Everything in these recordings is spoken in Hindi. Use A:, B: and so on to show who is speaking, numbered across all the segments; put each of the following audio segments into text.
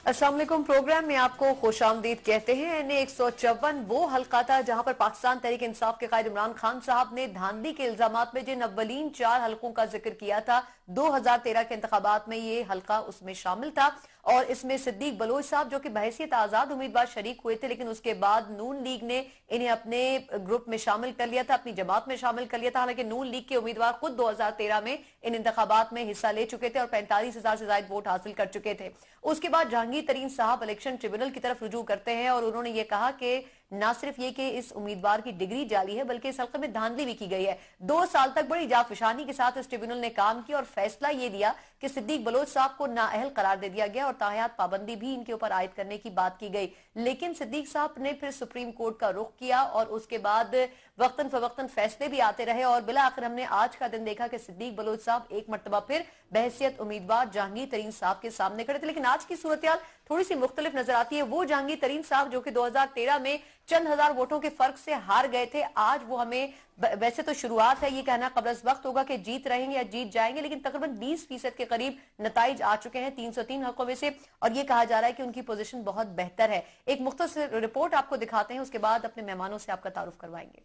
A: अस्सलाम वालेकुम। प्रोग्राम में आपको खुशामदीद कहते हैं। NA-154 वो हल्का था जहां पर पाकिस्तान तहरीक इंसाफ के कायद इमरान खान साहब ने धांधली के इल्जामात में जिन अव्वलीन 4 हल्कों का जिक्र किया था 2013 के इंतखाबात में ये हल्का उसमें शामिल था और इसमें सिद्दीक बलोच साहब जो कि बहैसियत आजाद उम्मीदवार शरीक हुए थे, लेकिन उसके बाद नून लीग ने इन्हें अपने ग्रुप में शामिल कर लिया था, अपनी जमात में शामिल कर लिया था। हालांकि नून लीग के उम्मीदवार खुद 2013 में इन इंतखाबात में हिस्सा ले चुके थे और 45,000 से ज्यादा वोट हासिल कर चुके थे। उसके बाद जहांगीर तरीन साहब इलेक्शन ट्रिब्यूनल की तरफ रुजू करते हैं और उन्होंने ये कहा कि न सिर्फ ये कि इस उम्मीदवार की डिग्री जाली है बल्कि इस हल्के में धांधली भी की गई है। 2 साल तक बड़ी जाफिशानी के साथ इस ट्रिब्यूनल ने काम किया और फैसला ये दिया कि सिद्दीक बलोच साहब को नाअहल करार दे दिया गया और ताहयात पाबंदी भी इनके ऊपर आयद करने की बात की गई। लेकिन सिद्दीक साहब ने फिर सुप्रीम कोर्ट का रुख किया और उसके बाद वक्तन फवक्तन फैसले भी आते रहे और बिला आखिर हमने आज का दिन देखा कि सिद्दीक बलोच साहब एक मरतबा फिर बहैसियत उम्मीदवार जहांगीर तरीन साहब के सामने खड़े थे। लेकिन आज की सूरत थोड़ी सी मुख्तलिफ नजर आती है। वो जहांगीर तरीन साहब जो कि 2013 में चंद हजार वोटों के फर्क से हार गए थे, आज वो हमें, वैसे तो शुरुआत है, ये कहना कब्ल अज़ वक्त होगा कि जीत रहेंगे या जीत जाएंगे, लेकिन तकरीबन 20% के करीब नताइज आ चुके हैं 303 हल्कों में से और ये कहा जा रहा है कि उनकी पोजीशन बहुत बेहतर है। एक मुख्तसर रिपोर्ट आपको दिखाते हैं, उसके बाद अपने मेहमानों से आपका तारुफ करवाएंगे।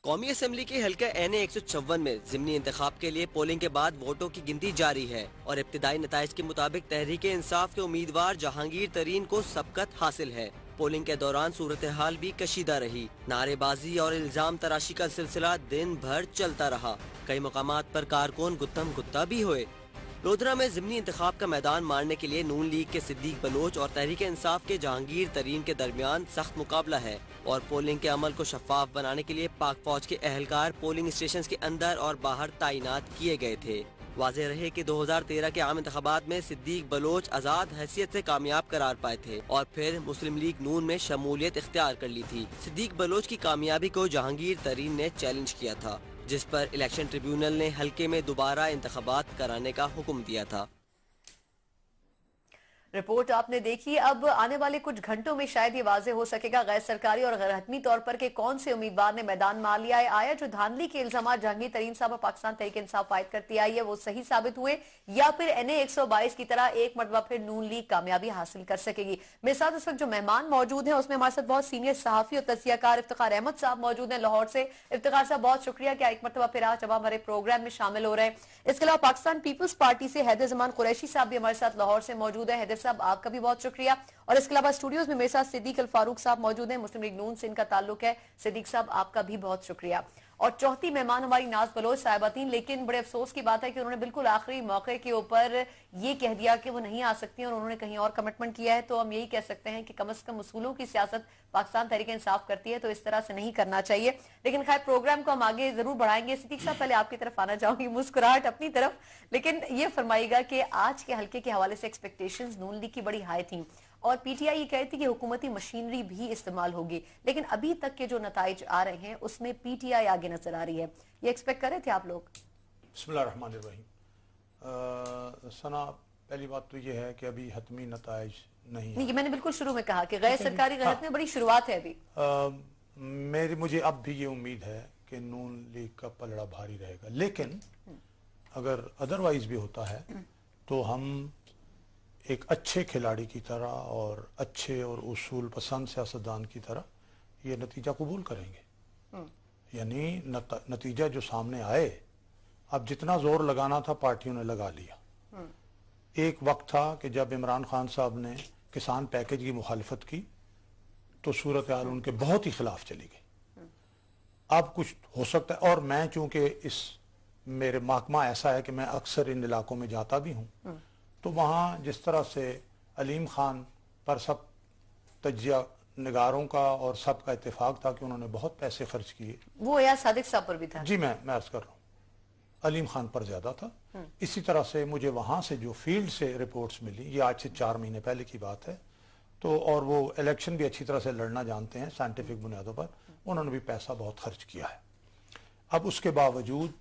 B: कौमी असम्बली के हल्का NA-154 में ज़िमनी इंतखाब के लिए पोलिंग के बाद वोटों की गिनती जारी है और इब्तिदाई नताइज के मुताबिक तहरीक इंसाफ के उम्मीदवार जहांगीर तरीन को सबकत हासिल है। पोलिंग के दौरान सूरत हाल भी कशीदा रही। नारेबाजी और इल्जाम तराशी का सिलसिला दिन भर चलता रहा। कई मकामात पर कारकुन गुत्तम गुत्ता भी हुए। लोधरा में ज़िमनी इंतखाब का मैदान मारने के लिए नून लीग के सिद्दीक बलोच और तहरीक इंसाफ के जहांगीर तरीन के दरमियान सख्त मुकाबला है और पोलिंग के अमल को शफाफ बनाने के लिए पाक फौज के अहलकार पोलिंग स्टेशन के अंदर और बाहर तैनात किए गए थे। वाज़ेह रहे कि 2013 के आम इंतखाबात में सिद्दीक बलोच आज़ाद हैसियत से कामयाब करार पाए थे और फिर मुस्लिम लीग नून में शमूलियत इख्तियार कर ली थी। सिद्दीक बलोच की कामयाबी को जहांगीर तरीन ने चैलेंज किया था, जिस पर इलेक्शन ट्रिब्यूनल ने हल्के में दोबारा इंतखाबात कराने का हुक्म दिया था।
A: रिपोर्ट आपने देखी। अब आने वाले कुछ घंटों में शायद ये वाज़ेह हो सकेगा गैर सरकारी और गैर हतमी तौर पर कि कौन से उम्मीदवार ने मैदान मार लिया है। आया जो धांधली के इल्जाम जहांगीर तरीन साहब और पाकिस्तान तहरीक इंसाफ आयद करती आई है वो सही साबित हुए या फिर NA-122 की तरह एक मरतबा फिर नून लीग कामयाबी हासिल कर सकेगी। मेरे साथ इस वक्त जो मेहमान मौजूद हैं उसमें हमारे साथ बहुत सीनियर सहाफी और तजियाकार इफ्तिखार अहमद साहब मौजूद हैं लाहौर से। इफ्तिखार साहब बहुत शुक्रिया कि एक मरतबा फिर आज अब हमारे प्रोग्राम में शामिल हो रहे हैं। इसके अलावा पाकिस्तान पीपल्स पार्टी से हैदर जमान कुरैशी साहब भी हमारे साथ लाहौर से मौजूद है। हैदर साहब आपका भी बहुत शुक्रिया। और इसके अलावा स्टूडियोज में मेरे साथ सिद्दीक अल फारूक साहब मौजूद हैं, मुस्लिम लीग नून से इनका ताल्लुक है। सिद्दीक साहब आपका भी बहुत शुक्रिया। और चौथी मेहमान हमारी नाज बलोच साहिबा थीं, लेकिन बड़े अफसोस की बात है कि उन्होंने बिल्कुल आखिरी मौके के ऊपर ये कह दिया कि वो नहीं आ सकती और उन्होंने कहीं और कमिटमेंट किया है। तो हम यही कह सकते हैं कि कम से कम उसूलों की सियासत पाकिस्तान तहरीक इंसाफ करती है, तो इस तरह से नहीं करना चाहिए। लेकिन खैर प्रोग्राम को हम आगे जरूर बढ़ाएंगे। सिद्दीक साहब पहले आपकी तरफ आना चाहूंगी, मुस्कुराहट अपनी तरफ, लेकिन ये फरमाइएगा कि आज के हल्के के हवाले से एक्सपेक्टेशंस नून लीग की बड़ी हाई थी और PTI ये कहती कि हुकूमती मशीनरी भी इस्तेमाल होगी, लेकिन अभी तक के जो नताइज आ रहे हैं उसमें PTI आगे नजर आ रही है। ये एक्सपेक्ट कर रहे थे आप लोग?
C: बिस्मिल्लाहिर्रहमानिर्रहीम। सना, पहली बात तो ये है कि अभी हतमी नताइज नहीं है।
A: मैंने बिल्कुल शुरू में कहा कि गैर सरकारी गैरत में बड़ी शुरुआत है अभी।
C: मुझे अब भी ये उम्मीद है कि नून लीग का पलड़ा भारी रहेगा, लेकिन अगर अदरवाइज भी होता है तो हम एक अच्छे खिलाड़ी की तरह और अच्छे और उसूल पसंद सियासतदान की तरह ये नतीजा कबूल करेंगे। यानी नतीजा जो सामने आए, अब जितना जोर लगाना था पार्टियों ने लगा लिया। एक वक्त था कि जब इमरान खान साहब ने किसान पैकेज की मुखालिफत की तो सूरत हाल उनके बहुत ही खिलाफ चली गई। अब कुछ हो सकता है, और मैं चूंकि इस मेरे महकमा ऐसा है कि मैं अक्सर इन इलाकों में जाता भी हूँ, तो वहाँ जिस तरह से अलीम खान पर सब तजिया निगारों का और सब का इत्तेफाक था कि उन्होंने बहुत पैसे खर्च किए,
A: वो यार सादिक साहब पर भी था।
C: जी, मैं अर्ज कर रहा हूँ, अलीम खान पर ज्यादा था। इसी तरह से मुझे वहाँ से जो फील्ड से रिपोर्ट्स मिली, ये आज से 4 महीने पहले की बात है, तो और वो इलेक्शन भी अच्छी तरह से लड़ना जानते हैं साइंटिफिक बुनियादों पर, उन्होंने भी पैसा बहुत खर्च किया है। अब उसके बावजूद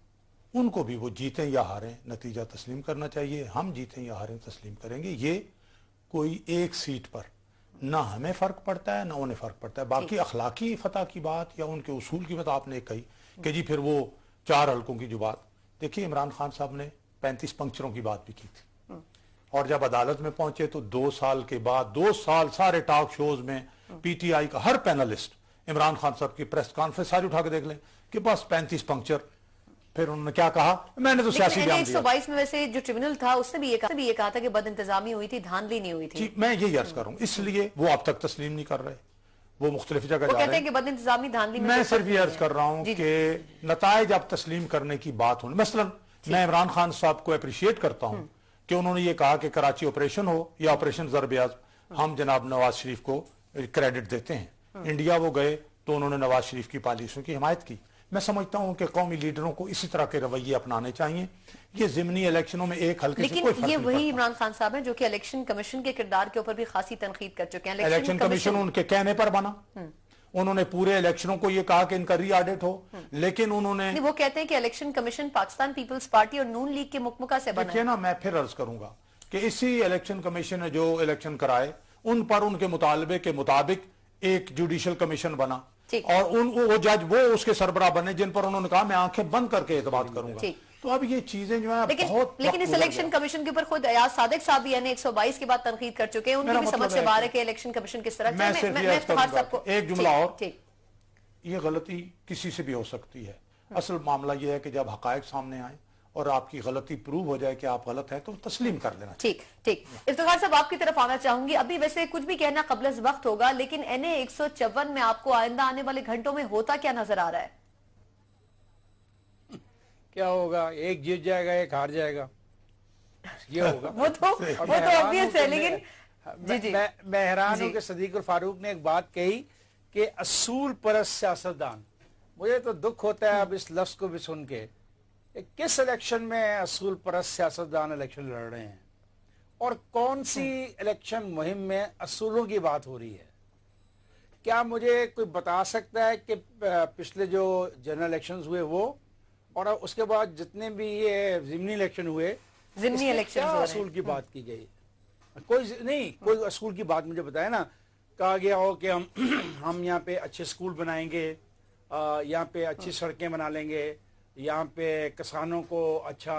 C: उनको भी वो जीतें या हारें नतीजा तस्लीम करना चाहिए। हम जीतें या हारें तस्लीम करेंगे। ये कोई एक सीट पर ना हमें फ़र्क पड़ता है ना उन्हें फ़र्क पड़ता है। बाकी अखलाकी फतह की बात या उनके उसूल की बात आपने कही कि जी फिर वो 4 हल्कों की जो बात, देखिए इमरान खान साहब ने 35 पंक्चरों की बात भी की थी। और जब अदालत में पहुंचे तो 2 साल के बाद 2 साल सारे टॉक शोज में पीटीआई का हर पैनलिस्ट इमरान खान साहब की प्रेस कॉन्फ्रेंस सारी उठा के देख लें कि बस 35 पंक्चर। फिर उन्होंने क्या कहा, मैंने तो सियासी बयान दिया।
A: 122 में वैसे जो ट्रिब्यूनल था उसने भी ये कहा था कि बदइंतजामी हुई थी, धांधली नहीं हुई थी।
C: मैं यही अर्ज करूं, इसलिए वो अब तक तस्लीम नहीं कर रहे, वो मुख्तलिफ जगह जा रहे हैं
A: कि बदइंतजामी धांधली में।
C: मैं सिर्फ ये अर्ज कर रहा हूं कि नताइज अब तस्लीम करने की बात होनी। मसलन मैं इमरान खान साहब को अप्रिशिएट करता हूं कि उन्होंने ये कहा कि कराची ऑपरेशन हो या ऑपरेशन ज़रब-ए-आज़म, हम जनाब नवाज शरीफ को क्रेडिट देते हैं। इंडिया वो गए तो उन्होंने नवाज शरीफ की पॉलिसियों की हिमायत की। मैं समझता हूं कि कौमी लीडरों को इसी तरह के रवैये अपनाने चाहिए। ये ज़िमनी इलेक्शनों में एक हल्के से कोई फर्क नहीं पड़ता।
A: ये वही इमरान खान साहब हैं जो कि इलेक्शन कमीशन के किरदार के ऊपर भी खासी तनकीद कर चुके हैं।
C: इलेक्शन कमीशन उनके कहने पर बना, उन्होंने पूरे इलेक्शनों को ये कहा कि इनका री ऑडिट हो, लेकिन उन्होंने
A: वो कहते हैं कि election commission Pakistan Peoples party और नून लीग के मुकमुका से बना है
C: ना। मैं फिर अर्ज करूंगा कि इसी इलेक्शन कमीशन ने जो इलेक्शन कराए उन पर उनके मुतालबे के मुताबिक एक जुडिशियल कमीशन बना और वो जज वो उसके सरबराह बने जिन पर उन्होंने कहा मैं आंखें बंद करके एतबार करूंगा। तो अब ये चीजें जो है
A: लेकिन इस इलेक्शन कमीशन के ऊपर खुद अयाज सादिक साहब भी यानी 122 के बाद तनकीद कर चुके हैं। उनकी भी समझ से बाहर है कि इलेक्शन कमीशन किस तरह
C: एक जुमला और, ये गलती किसी से भी हो सकती है। असल मामला ये है कि जब हकायक सामने आए और आपकी गलती प्रूव हो जाए कि आप गलत हैं तो तस्लीम कर लेना।
A: ठीक। इफ्तिखार साहब आपकी तरफ आना चाहूंगी। अभी वैसे कुछ भी कहना कब्ल वक्त होगा, लेकिन NA 154 में आपको आइंदा आने वाले घंटों में होता क्या नजर आ रहा है?
D: क्या होगा, एक जीत जाएगा एक हार जाएगा, ये होगा।
A: वो तो ऑब्वियस है, लेकिन
D: मैं हैरान हूं कि सदीक फारूक ने एक बात कही कि असूल परस्त सियासतदान। मुझे तो दुख होता है अब इस लफ्ज को भी सुन के, किस इलेक्शन में असूल परस्त सियासतदान इलेक्शन लड़ रहे हैं और कौन सी इलेक्शन मुहिम में असूलों की बात हो रही है? क्या मुझे कोई बता सकता है कि पिछले जो जनरल इलेक्शंस हुए वो और उसके बाद जितने भी ये ज़िमनी इलेक्शन हुए,
A: ज़िमनी इलेक्शन
D: क्या असूल की बात की गई? कोई नहीं, कोई असूल की बात मुझे बताया ना। कहा गया हो कि हम यहाँ पे अच्छे स्कूल बनाएंगे, यहाँ पे अच्छी सड़कें बना लेंगे, यहाँ पे किसानों को अच्छा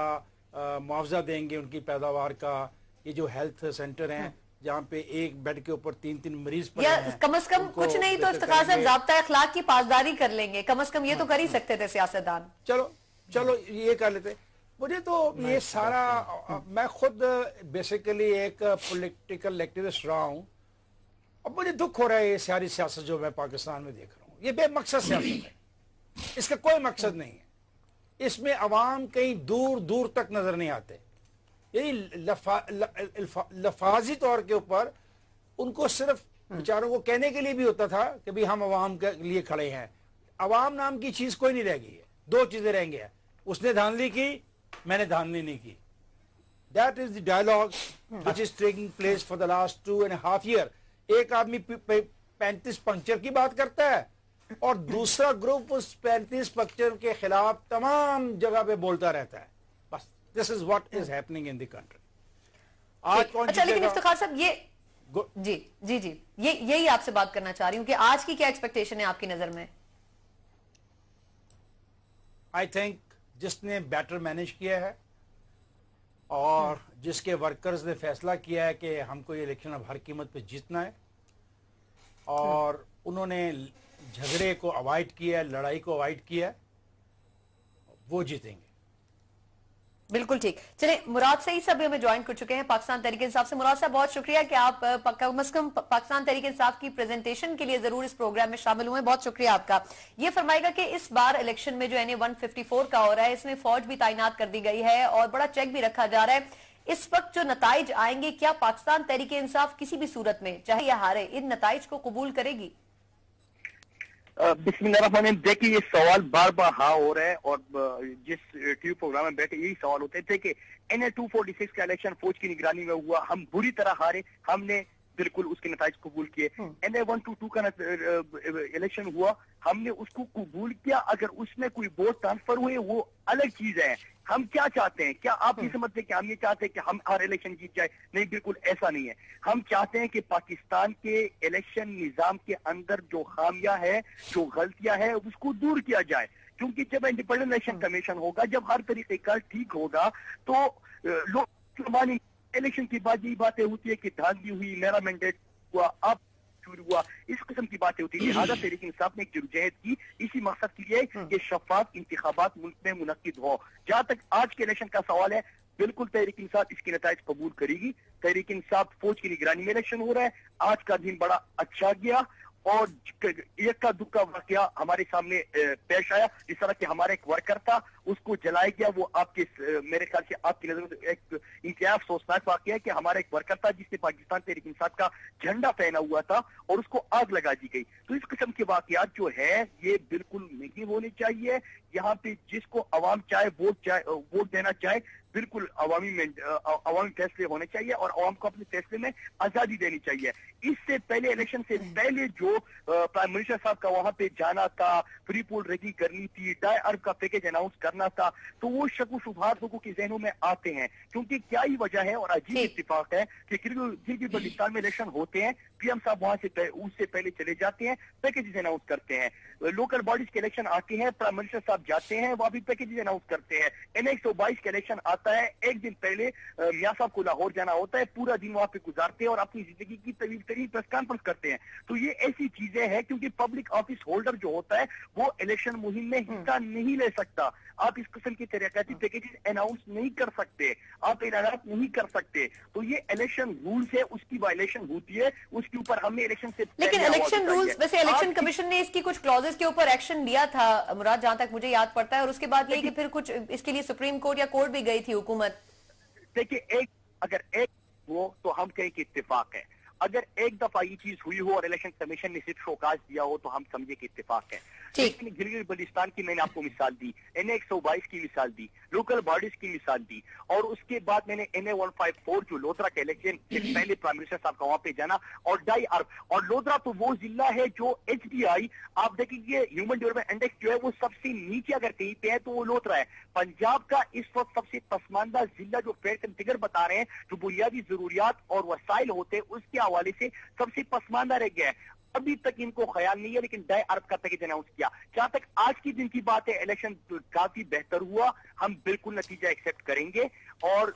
D: मुआवजा देंगे उनकी पैदावार का, ये जो हेल्थ सेंटर हैं जहाँ पे एक बेड के ऊपर 3-3 मरीज पड़े हैं,
A: कम से कम कुछ नहीं तो इफ्तिखार साहब ज़ाब्ता अखलाक की पासदारी कर लेंगे, कम से कम ये तो कर ही सकते थे सियासतदान।
D: चलो ये कर लेते। मुझे तो ये सारा, मैं खुद बेसिकली एक पॉलिटिकल एक्टिविस्ट रहा हूँ, अब मुझे दुख हो रहा है ये सारी सियासत जो मैं पाकिस्तान में देख रहा हूँ। ये बेमकसद सियासत है, इसका कोई मकसद नहीं है, इसमें अवाम कहीं दूर दूर तक नजर नहीं आते। यही लफाजी तौर के ऊपर उनको सिर्फ बेचारों को कहने के लिए भी होता था कि भाई हम अवाम के लिए खड़े हैं। अवाम नाम की चीज कोई नहीं रह गई है, दो चीजें रह गई है, उसने धांधली की, मैंने धांधली नहीं की। That is the dialogue which is taking place for the last 2.5 years। एक आदमी 35 पंक्चर की बात करता है और दूसरा ग्रुप उस 35 पंक्चर के खिलाफ तमाम जगह पे बोलता रहता है। बस this is what is happening in the country. आज कौन
A: अच्छा, लेकिन इफ्तिखार साहब ये जी यही आपसे बात करना चाह रही हूँ कि आज की क्या एक्सपेक्टेशन है आपकी नजर में?
D: आई थिंक जिसने बैटर मैनेज किया है और जिसके वर्कर्स ने फैसला किया है कि हमको ये इलेक्शन अब हर कीमत पे जीतना है और उन्होंने झगड़े को अवॉइड किया है, लड़ाई को अवॉइड किया है, वो जीतेंगे।
A: बिल्कुल ठीक। चलिए, मुराद सईद साहब हमें ज्वाइन कर चुके हैं पाकिस्तान तहरीक इंसाफ से। मुराद साहब, बहुत शुक्रिया कि आप कम से कम पाकिस्तान तहरीक इंसाफ की प्रेजेंटेशन के लिए जरूर इस प्रोग्राम में शामिल हुए। बहुत शुक्रिया आपका। ये फरमाएगा कि इस बार इलेक्शन में जो NA 154 का हो रहा है, इसमें फौज भी तैनात कर दी गई है और बड़ा चेक भी रखा जा रहा है। इस वक्त जो नताइज आएंगे, क्या पाकिस्तान तहरीक इंसाफ किसी भी सूरत में, चाहे या हारे, इन नताइज को कबूल करेगी?
E: बिस्मिल्लाह, देखिए ये सवाल बार बार हाँ हो रहा है और जिस टीवी प्रोग्राम में बैठे यही सवाल होते थे कि NA 246 का इलेक्शन फौज की निगरानी में हुआ, हम बुरी तरह हारे, हमने बिल्कुल उसके नताइज कबूल किए। NA 122 का इलेक्शन हुआ, हमने उसको कबूल किया। अगर उसमें कोई वोट ट्रांसफर हुए वो अलग चीज है। हम क्या चाहते हैं? क्या आप ये समझते हैं कि हम ये चाहते हैं कि हम हर इलेक्शन जीत जाए? नहीं, बिल्कुल ऐसा नहीं है। हम चाहते हैं कि पाकिस्तान के इलेक्शन निजाम के अंदर जो खामियां है, जो गलतियां है, उसको दूर किया जाए। क्योंकि जब इंडिपेंडेंट इलेक्शन कमीशन होगा, जब हर तरीके का ठीक होगा, तो लोग इलेक्शन के बाद यही बातें होती है कि धांधली हुई, मेरा मैंडेट हुआ, अब शुरू हुआ, इस किस्म की बातें होती है। लिहाजा तहरीक इंसाफ ने एक जद्दोजहद की इसी मकसद के लिए कि शफाफ इंतखाबात मुल्क में मुनक्किद हो। जहां तक आज के इलेक्शन का सवाल है, बिल्कुल तहरीक इंसाफ इसके नताइज कबूल करेगी। तहरीक इंसाफ फौज की निगरानी में इलेक्शन हो रहा है। आज का दिन बड़ा अच्छा गया और यक्का दुक्का वाकया हमारे सामने पेश आया। जिस तरह के हमारा एक वर्कर था, उसको जलाया गया। वो आपके मेरे ख्याल से आपकी नजर में एक इंतहा अफसोसनाक वाकया है कि हमारा एक वर्कर था जिसने पाकिस्तान तहरीक इंसाफ का झंडा पहना हुआ था और उसको आग लगा दी गई। तो इस किस्म के वाकयात जो है ये बिल्कुल नहीं होने चाहिए। यहाँ पे जिसको अवाम चाहे वोट देना चाहे, बिल्कुल अवामी फैसले होने चाहिए और अवाम को अपने फैसले में आजादी देनी चाहिए। इससे पहले, इलेक्शन से पहले जो प्राइम मिनिस्टर साहब का वहां पे जाना था, फ्री पोल रैली करनी थी, 2.5 अरब का पैकेज अनाउंस करना था, तो वो शक शुबहात लोगों के जहनों में आते हैं। क्योंकि क्या ही वजह है और अजीब इत्तेफाक है कि गिलगित बल्तिस्तान में इलेक्शन होते हैं, पीएम साहब वहां से उससे पहले चले जाते हैं, पैकेजेस अनाउंस करते हैं। लोकल बॉडीज के इलेक्शन आते हैं, प्राइम मिनिस्टर साहब जाते हैं, वहां भी पैकेजेस अनाउंस करते हैं। NA 122 का इलेक्शन आता है, एक दिन पहले मियां साहब को लाहौर जाना होता है, पूरा दिन वहां पे गुजारते हैं और अपनी जिंदगी की तवील तरीन प्रेस कॉन्फ्रेंस करते हैं। तो ये ऐसी चीजें हैं, क्योंकि पब्लिक ऑफिस होल्डर जो होता है वो इलेक्शन मुहिम में हिस्सा नहीं ले सकता। आप इस किस्म की तरक्याती पैकेजेस अनाउंस नहीं कर सकते, आप ऐलानात नहीं कर सकते। तो ये इलेक्शन रूल्स है, उसकी वायलेशन होती है, उसके ऊपर हमने इलेक्शन से
A: लेकिन इलेक्शन रूल्स, वैसे इलेक्शन कमीशन ने इसकी कुछ क्लॉजेस के ऊपर एक्शन लिया था मुराद, जहां तक मुझे याद पड़ता है, और उसके बाद ये कि फिर कुछ इसके लिए सुप्रीम कोर्ट या कोर्ट भी गई थी हुकूमत।
E: देखिए, अगर एक हो तो हम कहें कि इत्तेफाक है। अगर एक दफा ये चीज हुई हो और इलेक्शन कमीशन ने सिर्फ शोकाज दिया हो तो हम समझे कि इत्तेफाक है। लेकिन गिलगित बल्तिस्तान की मैंने आपको मिसाल दी, NA 122 की मिसाल दी, लोकल बॉडीज की मिसाल दी, और उसके बाद मैंने NA 154 जो लोधरा के इलेक्शन के पहले प्राइम मिनिस्टर साहब का वहां पे जाना, और 2.5 अरब। और लोधरा तो वो जिला है जो HDI, आप देखेंगे ह्यूमन डेवलपमेंट इंडेक्स जो है वो सबसे नीचे अगर कहीं पे है तो वो लोधरा है। पंजाब का इस वक्त सबसे पसमानदा जिला जो फैक्ट एंड फिगर बता रहे हैं, जो बुनियादी जरूरियात और वसाइल होते हैं उसके हवाले से सबसे पसमानदा रह गया है। अभी तक इनको ख्याल नहीं है, लेकिन 2.5 अरब का पैकेज अनाउंस किया। जहां तक आज की दिन की बात है, इलेक्शन काफी बेहतर हुआ, हम बिल्कुल नतीजा एक्सेप्ट करेंगे, और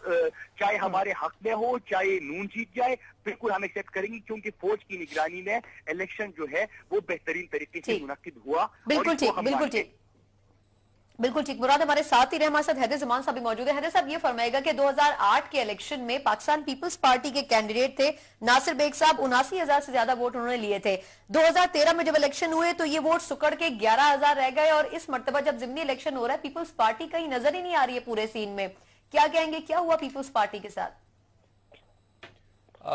E: चाहे हमारे हक में हो, चाहे नून जीत जाए, बिल्कुल हम एक्सेप्ट करेंगे, क्योंकि फौज की निगरानी में इलेक्शन जो है वो बेहतरीन तरीके से मुनक्किद हुआ।
A: बिल्कुल ठीक, बिल्कुल ठीक, बिल्कुल ठीक। मुराद हमारे साथ ही रहे, हमारे साथ हैदर जमान साहब भी मौजूद है। हैदर साहब ये फरमाएगा कि 2008 के इलेक्शन में पाकिस्तान पीपल्स पार्टी के कैंडिडेट थे नासिर बेग साहब, 79,000 से ज्यादा वोट उन्होंने लिए थे। 2013 में जब इलेक्शन हुए तो ये वोट सुकड़ के 11,000 रह गए, और इस मर्तबा जब जिमनी इलेक्शन हो रहा है पीपल्स पार्टी कहीं नजर ही नहीं आ रही है पूरे सीन में। क्या कहेंगे, क्या हुआ पीपल्स पार्टी के साथ?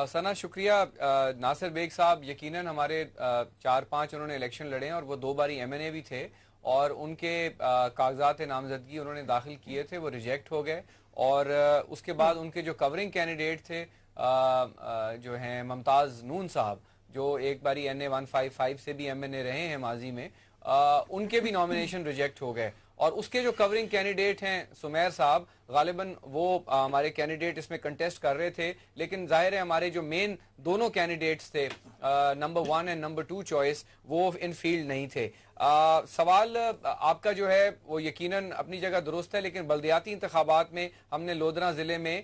F: सना शुक्रिया। नासिर बेग साहब यकीनन हमारे 4-5 उन्होंने इलेक्शन लड़े और वो 2 बारी MNA भी थे, और उनके कागजात नामजदगी उन्होंने दाखिल किए थे, वो रिजेक्ट हो गए। और उसके बाद उनके जो कवरिंग कैंडिडेट थे जो हैं मुमताज नून साहब, जो एक बारी NA 155 से भी MNA रहे हैं माजी में, उनके भी नॉमिनेशन रिजेक्ट हो गए। और उसके जो कवरिंग कैंडिडेट हैं सुमेर साहब, गालिबन वो हमारे कैंडिडेट इसमें कंटेस्ट कर रहे थे, लेकिन जाहिर है हमारे जो मेन दोनों कैंडिडेट्स थे, नंबर 1 एंड नंबर 2 चॉइस, वो इन फील्ड नहीं थे। सवाल आपका जो है वो यकीनन अपनी जगह दुरुस्त है, लेकिन बल्दियाती इंतखाबात में हमने लोधरा जिले में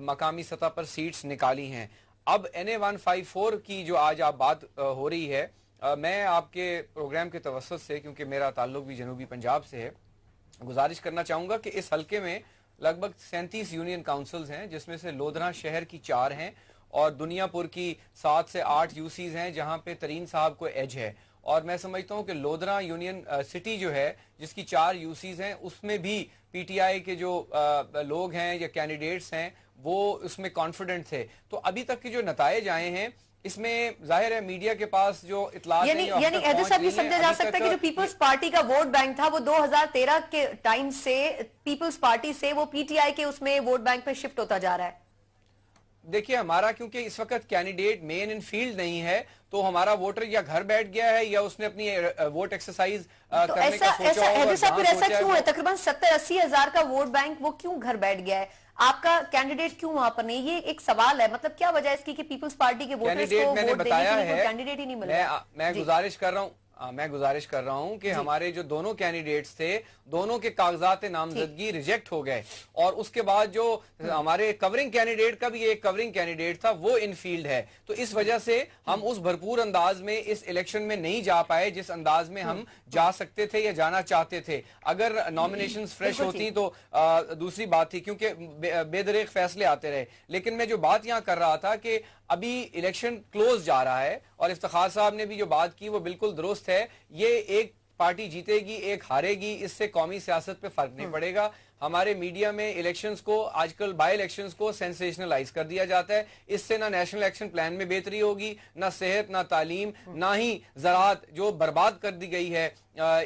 F: मकामी सतह पर सीट्स निकाली हैं। अब NA 154 की जो आज आप बात हो रही है, मैं आपके प्रोग्राम के तवस्सुत से, क्योंकि मेरा ताल्लुक भी जनूबी पंजाब से है, गुजारिश करना चाहूँगा कि इस हल्के में लगभग 37 यूनियन काउंसिल्स हैं, जिसमें से लोधरा शहर की 4 हैं और दुनियापुर की 7 से 8 यूसीज हैं, जहाँ पे तरीन साहब को एज है। और मैं समझता हूँ कि लोधरा यूनियन सिटी जो है, जिसकी 4 यूसीज हैं, उसमें भी PTI के जो लोग हैं या कैंडिडेट्स हैं वो उसमें कॉन्फिडेंट थे। तो अभी तक के जो नताइज आए हैं, इसमें जाहिर है मीडिया के पास जो इत्तलात
A: यानी हैदर साहब ये समझा जा सकता है कि जो पीपल्स पार्टी का वोट बैंक था वो 2013 के टाइम से पीपल्स पार्टी से वो PTI के उसमें वोट बैंक पे शिफ्ट होता जा रहा है।
F: देखिए, हमारा क्योंकि इस वक्त कैंडिडेट मेन इन फील्ड नहीं है, तो हमारा वोटर या घर बैठ गया है या उसने अपनी वोट एक्सरसाइज करने का सोचा होगा।
A: ऐसा क्यों है? तकरीबन 70-80 हजार का वोट बैंक वो क्यों घर बैठ गया है? आपका कैंडिडेट क्यों वहां पर नहीं? ये एक सवाल है। मतलब क्या वजह है इसकी कि पीपल्स पार्टी के वोटर्स को वोट देने के लिए कोई कैंडिडेट ही नहीं मिल रहा?
F: मैं गुजारिश कर रहा हूँ, मैं गुजारिश कर रहा हूं कि हमारे जो दोनों कैंडिडेट्स थे, दोनों के कागजात नामजदगी रिजेक्ट हो गए और उसके बाद जो हमारे कवरिंग कैंडिडेट का भी एक कवरिंग कैंडिडेट था वो इन फील्ड है। तो इस वजह से हम उस भरपूर अंदाज में इस इलेक्शन में नहीं जा पाए जिस अंदाज में हम जा सकते थे या जाना चाहते थे। अगर नॉमिनेशन फ्रेश होती तो दूसरी बात थी, क्योंकि बेदरीग फैसले आते रहे। लेकिन मैं जो बात यहां कर रहा था कि अभी इलेक्शन क्लोज जा रहा है और इफ्तिखार साहब ने भी जो बात की वो बिल्कुल दुरुस्त है। ये एक पार्टी जीतेगी, एक हारेगी, इससे कौमी सियासत पे फर्क नहीं पड़ेगा। हमारे मीडिया में इलेक्शंस को आजकल बाई इलेक्शंस को सेंसेशनलाइज कर दिया जाता है। इससे ना नेशनल एक्शन प्लान में बेहतरी होगी, ना सेहत, ना तालीम, ना ही ज़राअत जो बर्बाद कर दी गई है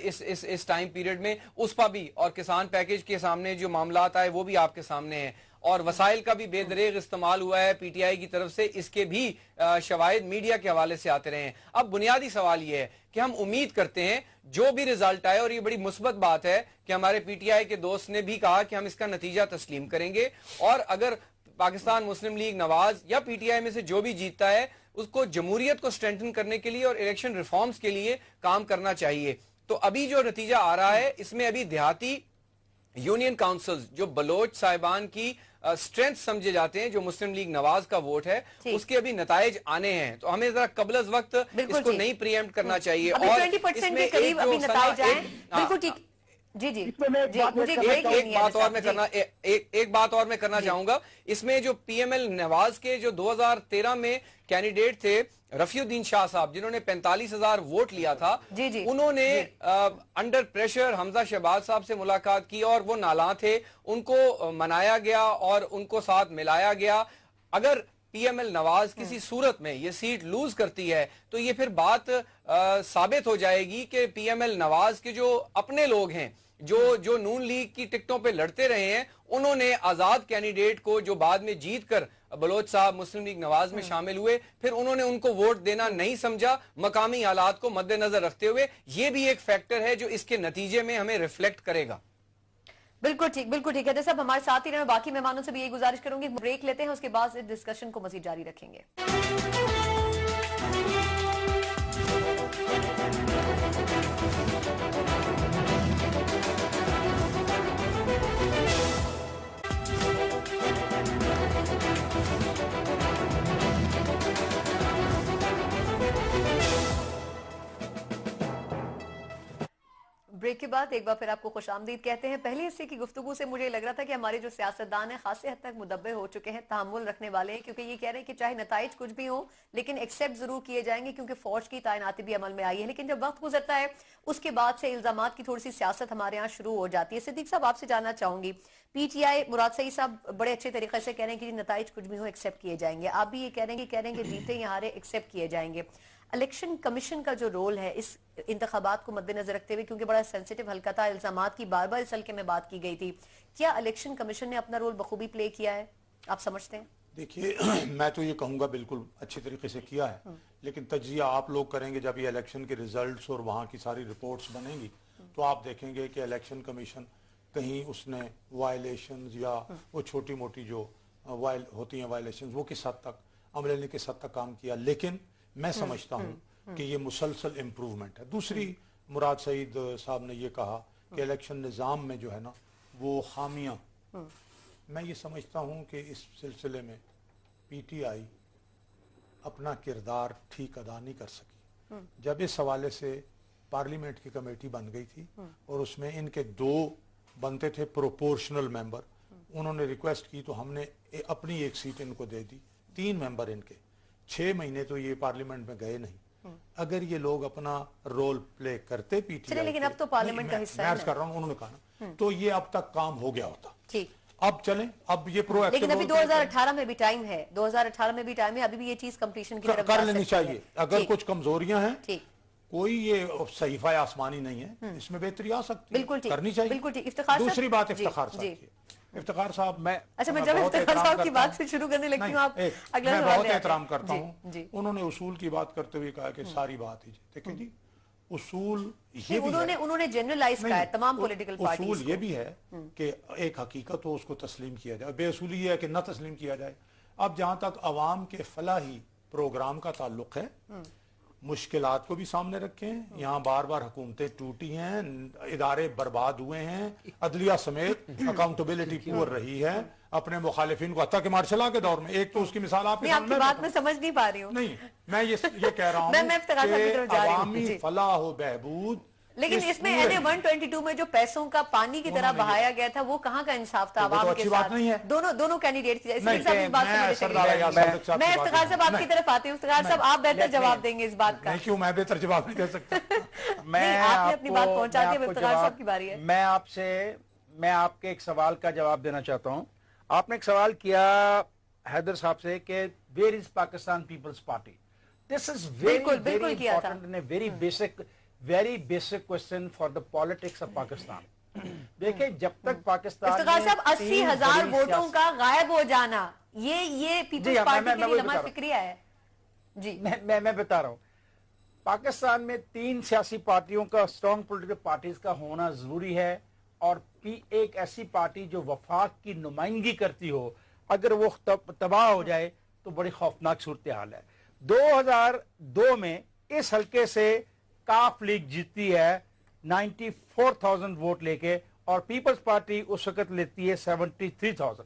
F: इस टाइम पीरियड में, उस पर भी। और किसान पैकेज के सामने जो मामलात आए वो भी आपके सामने है और वसाइल का भी बेदरेग इस्तेमाल हुआ है पीटीआई की तरफ से, इसके भी शवाहिद मीडिया के हवाले से आते रहे हैं। अब बुनियादी सवाल यह है कि हम उम्मीद करते हैं जो भी रिजल्ट आए, और ये बड़ी मुस्बत बात है कि हमारे पीटीआई के दोस्त ने भी कहा कि हम इसका नतीजा तस्लीम करेंगे और अगर पाकिस्तान मुस्लिम लीग नवाज या पीटीआई में से जो भी जीतता है उसको जमहूरियत को स्ट्रेंथन करने के लिए और इलेक्शन रिफॉर्म्स के लिए काम करना चाहिए। तो अभी जो नतीजा आ रहा है इसमें अभी देहाती यूनियन काउंसिल्स जो बलोच साहिबान की स्ट्रेंथ समझे जाते हैं, जो मुस्लिम लीग नवाज का वोट है, उसके अभी नताइज आने हैं। तो हमें जरा कबल अज़ वक्त इसको नहीं प्रिएम्प्ट करना चाहिए। और
A: 20% के करीब अभी नताइज आए। बिल्कुल ठीक। जी जी एक
F: बात और मैं करना चाहूंगा। इसमें जो पीएमएल नवाज के जो 2013 में कैंडिडेट थे रफीउद्दीन शाह साहब, जिन्होंने 45,000 वोट लिया था, उन्होंने अंडर प्रेशर हमजा शहबाज साहब से मुलाकात की और वो नाला थे, उनको मनाया गया और उनको साथ मिलाया गया। अगर पीएमएल नवाज किसी सूरत में ये सीट लूज करती है तो ये फिर बात साबित हो जाएगी कि पीएमएल नवाज के जो अपने लोग हैं, जो नून लीग की टिकटों पे लड़ते रहे हैं, उन्होंने आजाद कैंडिडेट को जो बाद में जीत कर बलोच साहब मुस्लिम लीग नवाज में शामिल हुए, फिर उन्होंने उनको वोट देना नहीं समझा मकामी हालात को मद्देनजर रखते हुए। ये भी एक फैक्टर है जो इसके नतीजे में हमें रिफ्लेक्ट करेगा।
A: बिल्कुल ठीक, बिल्कुल ठीक है। साहब हमारे साथ ही रहे, बाकी मेहमानों से भी यही गुजारिश करूंगी, ब्रेक लेते हैं, उसके बाद इस डिस्कशन को मजीद जारी रखेंगे। ब्रेक के बाद एक बार फिर आपको खुशामदीद कहते हैं। पहले हिस्से की गुफ्तगू से मुझे लग रहा था कि हमारे जो सियासतदान हैं खासी हद तक मुदब्बर हो चुके हैं, तहम्मुल रखने वाले हैं, क्योंकि ये कह रहे हैं कि चाहे नताइज कुछ भी हो लेकिन एक्सेप्ट जरूर किए जाएंगे क्योंकि फौज की तैनाती भी अमल में आई है। लेकिन जब वक्त गुजरता है उसके बाद से इल्जामात की थोड़ी सी सियासत हमारे यहाँ शुरू हो जाती है। सिद्दीक साहब आपसे जानना चाहूंगी, पीटीआई मुराद सईद साहब बड़े अच्छे तरीके से कह रहे हैं कि नताइज कुछ भी हो एक्सेप्ट किए जाएंगे, आप भी ये कह रहे हैं कि जीते या हारे एक्सेप्ट किए जाएंगे। इलेक्शन कमीशन का जो रोल है इस इंतखाबात को मद्देनजर रखते हुए, क्योंकि बड़ा सेंसिटिव हल्का था, इल्जामात की बार बार इस हल्के में बात की गई थी, क्या इलेक्शन कमीशन ने अपना रोल बखूबी प्ले किया है, आप समझते हैं?
C: देखिए मैं तो ये कहूँगा बिल्कुल अच्छी तरीके से किया है, लेकिन तज्जिया आप लोग करेंगे जब ये इलेक्शन के रिजल्ट्स और वहाँ की सारी रिपोर्ट्स बनेंगी तो आप देखेंगे कि इलेक्शन कमीशन कहीं उसने वायलेशंस या वो छोटी मोटी जो होती हैं वायलेशंस वो किस हद तक अमले ने किस हद तक काम किया। लेकिन मैं समझता हूँ कि ये मुसलसल इम्प्रूवमेंट है। दूसरी मुराद सईद साहब ने ये कहा कि इलेक्शन निज़ाम में जो है ना वो खामियां, मैं ये समझता हूँ कि इस सिलसिले में पीटीआई अपना किरदार ठीक अदा नहीं कर सकी। जब इस हवाले से पार्लियामेंट की कमेटी बन गई थी और उसमें इनके 2 बनते थे प्रोपोर्शनल मेंबर, उन्होंने रिक्वेस्ट की तो हमने अपनी एक सीट इनको दे दी, 3 मेंबर इनके, 6 महीने तो ये पार्लियामेंट में गए नहीं। अगर ये लोग अपना रोल प्ले करते पीटीआई,
A: लेकिन अब तो पार्लियामेंट का हिस्सा है,
C: कर रहा हूं, उन्होंने कहा तो ये अब तक काम हो गया होता। ठीक, अब चलें, अब ये प्रोएक्टिव,
A: लेकिन अभी 2018 में भी टाइम है, 2018 में भी टाइम है, अभी भी ये चीज कंप्लीशन की तरफ
C: कर लेनी चाहिए। अगर कुछ कमजोरियां हैं, कोई ये सहीफा आसमानी नहीं है, इसमें बेहतरी आ सकती है, बिल्कुल करनी चाहिए।
A: बिल्कुल ठीक। इफ्तिखार साहब,
C: दूसरी बात इफ्तिखार साहब की, इफ्तिखार साहब मैं
A: जब इफ्तिखार साहब की बात से शुरू करने लगती हूँ, आप अगला
C: मैं बहुत एहतराम करता हूँ। उन्होंने उसूल की बात करते हुए कहा कि सारी बात ही देखिए जी, उसूल ये
A: उन्होंने जनरलाइज किया है तमाम पॉलिटिकल पार्टीज।
C: उसूल ये भी है कि एक हकीकत हो उसको तस्लीम किया जाए, बेअसूली ये है कि न तस्लीम किया जाए। अब जहां तक अवाम के फलाही प्रोग्राम का ताल्लुक है, मुश्किलात को भी सामने रखें। यहाँ बार बार हुकूमतें टूटी हैं, इदारे बर्बाद हुए हैं, अदलिया समेत अकाउंटेबिलिटी पुअर रही है अपने मुखालिफिन को, हत्ता के मार्शल के दौर में। एक तो उसकी मिसाल आपकी
A: बात में समझ नहीं पा रही हूँ।
C: नहीं, मैं ये कह रहा हूँ कि अवामी फलाह व बहबूद,
A: लेकिन इसमें NA 122 में जो पैसों का पानी की तरह बहाया गया था वो कहाँ का इंसाफ था आवाम के साथ?
C: नहीं है।
A: दोनों कैंडिडेट मैं इफ्तिखार साहब आपकी तरफ आती हूँ। इफ्तिखार साहब आप बेहतर जवाब देंगे इस बात का।
C: क्यों मैं बेहतर जवाब नहीं दे सकता?
A: आपने अपनी बात पहुंचा दी, इफ्तिखार साहब की बारी है।
D: मैं आपके एक सवाल का जवाब देना चाहता हूँ। आपने एक सवाल किया हैदर साहब से कि where is Pakistan Peoples Party. This is very important and very basic question for the politics of Pakistan. देखिए, जब तक पाकिस्तान
A: साहब 80,000 वोटों का गायब हो जाना, ये पीपल्स पार्टी के लिए लम्हा फिक्रिया है जी।
D: मैं बता रहा हूँ, पाकिस्तान में 3 सियासी पार्टियों का, स्ट्रॉन्ग पॉलिटिकल पार्टीज का होना जरूरी है। और एक ऐसी पार्टी जो वफाक की नुमाइंदगी करती हो, अगर वो तबाह हो जाए तो बड़ी खौफनाक सूरत हाल है। 2002 में इस हल्के से काफ लीग जीतती है 94,000 वोट लेके, और पीपल्स पार्टी उस वक्त लेती है 73,000।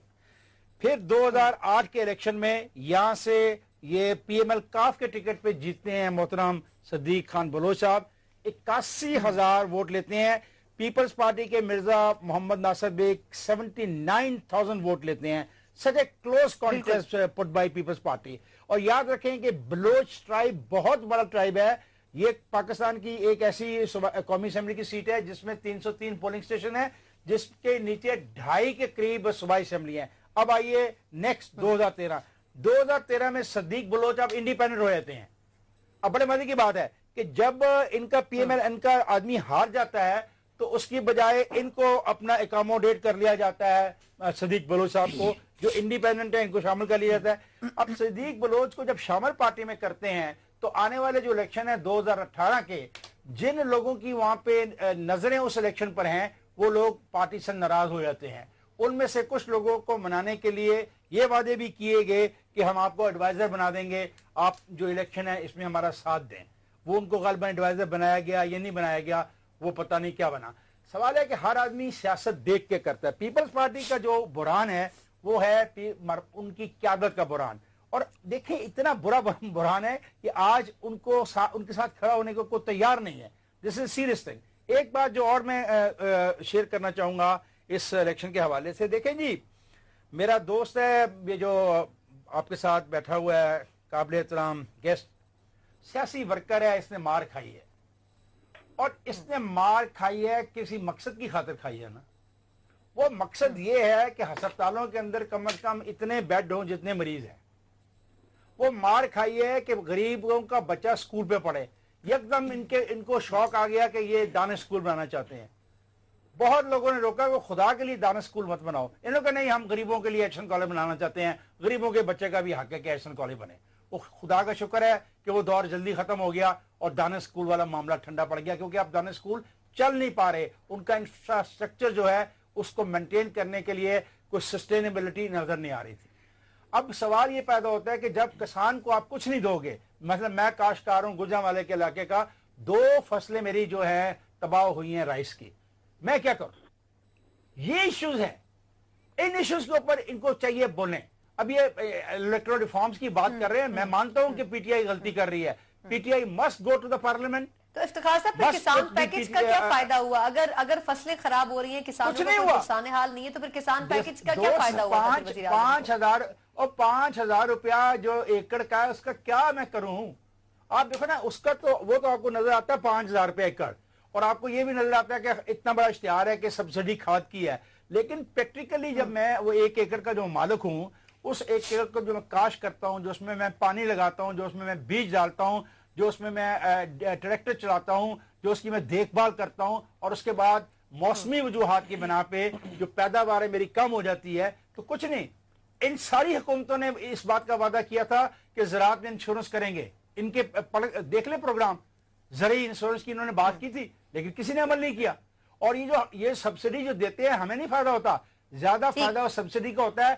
D: फिर 2008 के इलेक्शन में यहां से ये PML काफ के टिकट पे जीतते हैं मोहतरम सदीक खान बलोच साहब, 81,000 वोट लेते हैं। पीपल्स पार्टी के मिर्जा मोहम्मद नासिर बेग 79,000 वोट लेते हैं। Such a close contest put by People's party. और याद रखें कि बलोच ट्राइब बहुत बड़ा ट्राइब है। ये पाकिस्तान की एक ऐसी कौमी असेंबली की सीट है जिसमें 303 पोलिंग स्टेशन है, जिसके नीचे 2.5 के करीब सूबाई असेंबली है। अब आइए नेक्स्ट 2013 में सदीक बलोच अब इंडिपेंडेंट हो जाते हैं। अब बड़े मजे की बात है कि जब इनका PML इनका आदमी हार जाता है तो उसकी बजाय इनको अपना एकोमोडेट कर लिया जाता है सदीक बलोच साहब को, जो इंडिपेंडेंट है, इनको शामिल कर लिया जाता है। अब सदीक बलोच को जब शामिल पार्टी में करते हैं तो आने वाले जो इलेक्शन है 2018 के, जिन लोगों की वहां पे नजरें उस इलेक्शन पर हैं, वो लोग पार्टी से नाराज हो जाते हैं। उनमें से कुछ लोगों को मनाने के लिए ये वादे भी किए गए कि हम आपको एडवाइजर बना देंगे, आप जो इलेक्शन है इसमें हमारा साथ दें। वो उनको गलबन एडवाइजर बनाया गया, ये नहीं बनाया गया, वो पता नहीं क्या बना। सवाल है कि हर आदमी सियासत देख के करता है। पीपल्स पार्टी का जो बुरान है वो है उनकी क़यादत का बुरान। और देखिए, इतना बुरा बुरान है कि आज उनके साथ खड़ा होने को कोई तैयार नहीं है। This is serious thing. एक बात जो और मैं शेयर करना चाहूंगा इस इलेक्शन के हवाले से, देखें जी, मेरा दोस्त है ये जो आपके साथ बैठा हुआ है, काबिल एहतराम गेस्ट, सियासी वर्कर है, इसने मार खाई है। और इसने मार खाई है किसी मकसद की खातिर खाई है ना। वो मकसद ये है कि अस्पतालों के अंदर कम से कम इतने बेड हों जितने मरीज हैं। वो मार खाई है कि गरीबों का बच्चा स्कूल पे पढ़े। एकदम इनको शौक आ गया कि ये दानिश स्कूल बनाना चाहते हैं। बहुत लोगों ने रोका कि खुदा के लिए दानिश स्कूल मत बनाओ। इन लोगों नहीं, हम गरीबों के लिए एक्शन कॉलेज बनाना चाहते हैं, गरीबों के बच्चे का भी हक है कि एक्शन कॉलेज बने। वो खुदा का शुक्र है कि वो दौर जल्दी खत्म हो गया और दानिश स्कूल वाला मामला ठंडा पड़ गया, क्योंकि अब दानिश स्कूल चल नहीं पा रहे। उनका इंफ्रास्ट्रक्चर जो है उसको मेंटेन करने के लिए कोई सस्टेनेबिलिटी नजर नहीं आ रही थी। अब सवाल ये पैदा होता है कि जब किसान को आप कुछ नहीं दोगे, मतलब मैं काश्तकार हूं गुजरांवाले के इलाके का, 2 फसलें मेरी जो है तबाह हुई हैं राइस की, मैं क्या करूं? ये इश्यूज है। इन इश्यूज के ऊपर इनको चाहिए बोलें। अब ये इलेक्टोरल रिफॉर्म्स की बात कर रहे हैं, मैं मानता हूं कि पीटीआई गलती कर रही है। PTI must go to the parliament.
A: तो इफ्तिखार साहब, फिर किसान पैकेज का क्या फायदा हुआ? अगर फसलें खराब हो रही हैं, किसानों को नुकसान हाल नहीं है, तो फिर किसान पैकेज का क्या फायदा हुआ?
D: 5,000 रुपया जो एकड़ का है उसका क्या मैं करूं? आप देखो ना, उसका तो वो तो आपको नजर आता है 5,000 रुपया एकड़, और आपको ये भी नजर आता है कि इतना बड़ा इश्तिहार है कि सब्सिडी खाद की है। लेकिन प्रैक्टिकली जब मैं वो 1 एकड़ का जो मालिक हूं, उस 1 एकड़ को जो मैं काश करता हूं, जो उसमें मैं पानी लगाता हूं, जो उसमें मैं बीज डालता हूं, जो उसमें मैं ट्रैक्टर चलाता हूं, जो उसकी मैं देखभाल करता हूं, और उसके बाद मौसमी वजूहात की बिना पे जो पैदावार मेरी कम हो जाती है, तो कुछ नहीं। इन सारी हुकूमतों ने इस बात का वादा किया था कि ज़राअत में इंश्योरेंस करेंगे। इनके देख ले प्रोग्राम, ज़रूरी इंश्योरेंस की इन्होंने बात की थी, लेकिन किसी ने अमल नहीं किया। और ये सब्सिडी जो देते हैं, हमें नहीं फायदा होता, ज्यादा फायदा और सब्सिडी का होता है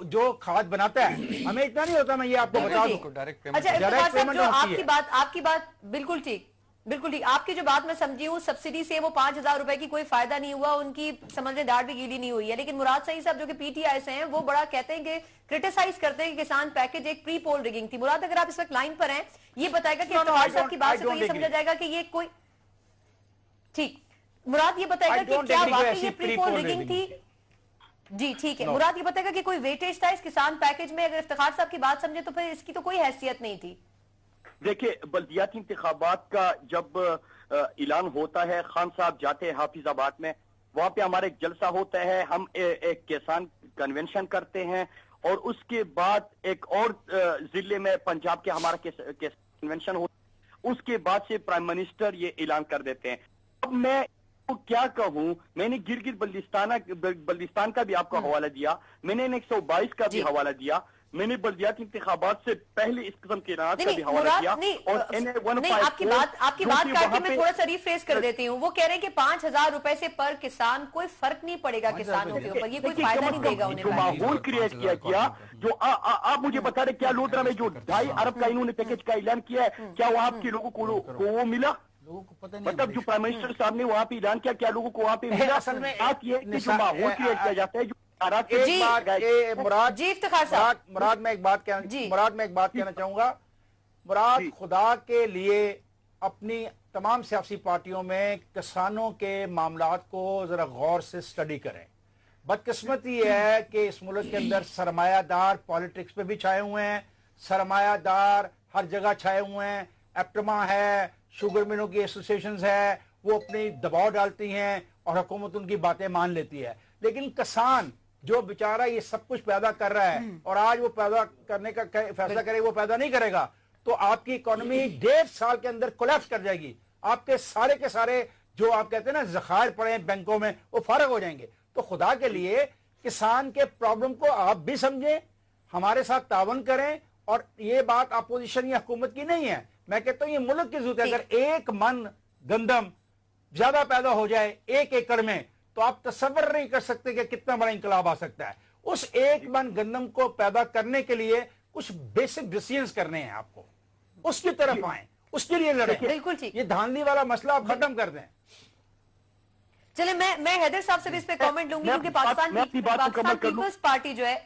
D: जो खाद बनाता है। हमें इतना नहीं होता, मैं ये आपको बता दूं।
F: डायरेक्ट पेमेंट,
A: अच्छा,
D: डायरेक्ट पेमेंट
A: आपकी बात बिल्कुल ठीक, बिल्कुल ठीक। आपकी जो बात मैं समझी हूँ, सब्सिडी से वो 5,000 रुपए की कोई फायदा नहीं हुआ, उनकी समझ में दाढ़ भी गीली नहीं हुई है। लेकिन मुराद सईद साहब जो कि पीटीआई से हैं, वो बड़ा कहते हैं कि क्रिटिसाइज करते हैं कि किसान पैकेज एक प्री पोल रिगिंग थी। मुराद, अगर आप इस वक्त लाइन पर हैं, ये बताएगा कि इफ्तिखार साहब की बात से तो ये समझा जाएगा कि ये कोई ठीक, मुराद ये बताएगा कि क्या वाकई ये प्री पोल रिगिंग थी? जी ठीक है। मुराद ये बताएगा कि कोई वेटेज था इस किसान पैकेज में? अगर इफ्तिखार साहब की बात समझे तो फिर इसकी तो कोई हैसियत नहीं थी।
E: देखिए, बल्दियाती इंतखाबात का जब ऐलान होता है, खान साहब जाते हैं हाफिजाबाद में, वहां पे हमारा एक जलसा होता है, हम एक किसान कन्वेंशन करते हैं और उसके बाद एक और जिले में पंजाब के हमारा कन्वेंशन होता है। उसके बाद से प्राइम मिनिस्टर ये ऐलान कर देते हैं। अब मैं तो क्या कहूं, मैंने गिलगित बल्दिस्तान का भी आपको हवाला दिया, मैंने 122 का भी हवाला दिया, मैंने बल्दियाती इंतखाबात से पहले इस किस्म के इनाज का भी हवाला दिया। और
A: नहीं, आपकी बात काट के मैं थोड़ा सा रिफ्रेश कर देती हूँ। वो कह रहे हैं कि 5,000 रुपए से पर किसान कोई फर्क नहीं पड़ेगा किसानों के ऊपर, ये कोई फायदा नहीं देगा उन्हें।
E: जो माहौल क्रिएट किया गया, जो आप मुझे बता रहे, क्या लोधरा में जो 2.5 अरब का इन्होंने पैकेज का ऐलान किया है, क्या वहां के लोगों को वो मिला? लोगों को पता नहीं, मतलब जो प्राइम मिनिस्टर साहब ने वहां पे ऐलान किया, क्या लोगों को वहां पे मिला? असल में बात ये कि जो माहौल क्रिएट किया जाता है,
D: मुराद मैं एक बात कहना चाहूंगा। मुराद, खुदा के लिए अपनी तमाम सियासी पार्टियों में किसानों के मामलात को जरा गौर से स्टडी करें। बदकिस्मती है कि इस मुल्क के अंदर सरमायादार पॉलिटिक्स पे भी छाए हुए हैं, सरमायादार हर जगह छाए हुए हैं। एप्टमा है, शुगर मिलों की एसोसिएशंस है, वो अपनी दबाव डालती हैं और हुकूमत उनकी बातें मान लेती है। लेकिन किसान जो बेचारा ये सब कुछ पैदा कर रहा है और आज वो पैदा करने का फैसला करे, वो पैदा नहीं करेगा तो आपकी इकोनॉमी 1.5 साल के अंदर कोलैप्स कर जाएगी। आपके सारे के सारे जो आप कहते हैं ना ज़खायर पड़े हैं बैंकों में, वो फारग हो जाएंगे। तो खुदा के लिए किसान के प्रॉब्लम को आप भी समझें, हमारे साथ तावन करें। और ये बात अपोजिशन या हुकूमत की नहीं है, मैं कहता हूं ये मुल्क की जरूरत है। अगर 1 मन गंदम ज्यादा पैदा हो जाए 1 एकड़ में, तो आप तसव्वुर नहीं कर सकते कि कितना बड़ा इंकलाब आ सकता है। उस 1 मन गंदम को पैदा करने के लिए कुछ बेसिक डिसीजंस करने हैं आपको, उसकी तरफ आए, उसके लिए लड़े।
A: बिल्कुल ठीक।
D: ये धांधली वाला मसला आप खत्म कर दें।
A: चले, मैं हैदर साहब से भी इस पे कमेंट लूंगी, क्योंकि पाकिस्तान पीपल्स पार्टी जो है,